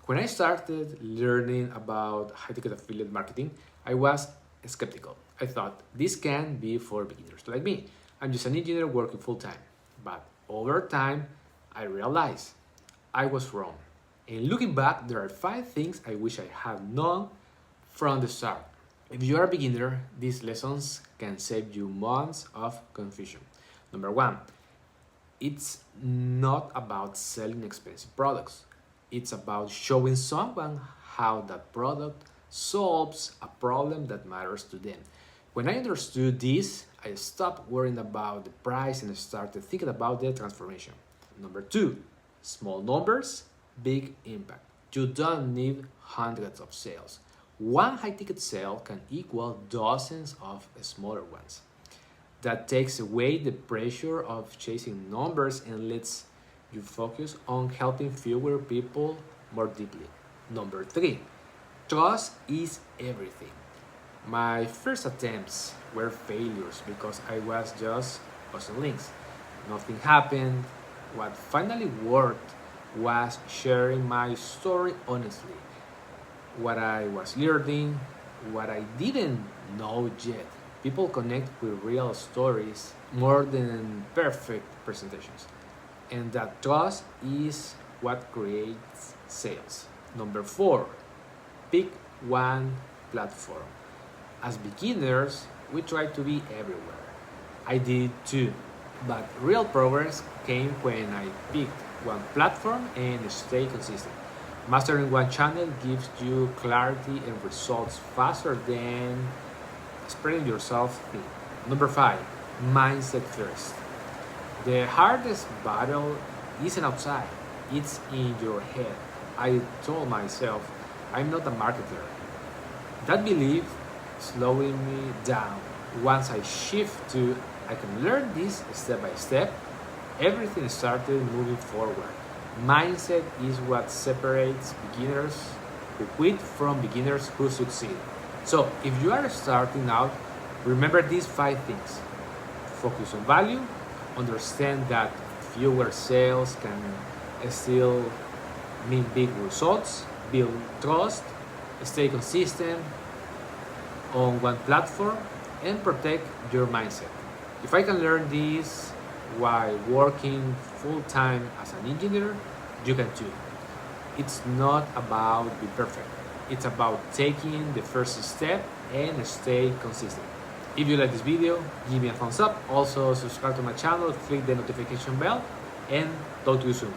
When I started learning about high-ticket affiliate marketing, I was skeptical. I thought this can be for beginners like me. I'm just an engineer working full-time. But over time, I realized I was wrong. And looking back, there are 5 things I wish I had known from the start. If you are a beginner, these lessons can save you months of confusion. Number 1, it's not about selling expensive products. It's about showing someone how that product solves a problem that matters to them. When I understood this, I stopped worrying about the price and started thinking about the transformation. Number 2, small numbers, big impact. You don't need hundreds of sales. One high-ticket sale can equal dozens of smaller ones. That takes away the pressure of chasing numbers and lets you focus on helping fewer people more deeply. Number 3, trust is everything. My first attempts were failures because I was just posting links. Nothing happened. What finally worked was sharing my story honestly. What I was learning, what I didn't know yet. People connect with real stories more than perfect presentations. And that trust is what creates sales. Number 4, pick one platform. As beginners, we try to be everywhere. I did too, but real progress came when I picked one platform and stayed consistent. Mastering one channel gives you clarity and results faster than spreading yourself thin. Number 5, mindset first. The hardest battle isn't outside, it's in your head. I told myself, I'm not a marketer. That belief slowing me down. Once I shift to, I can learn this step by step, everything started moving forward. Mindset is what separates beginners who quit from beginners who succeed. So, if you are starting out, remember these 5 things. Focus on value, understand that fewer sales can still mean big results, build trust, stay consistent on one platform, and protect your mindset. If I can learn this while working full-time as an engineer, you can too. It's not about being perfect. It's about taking the first step and stay consistent. If you like this video, give me a thumbs up. Also, subscribe to my channel, click the notification bell, and talk to you soon.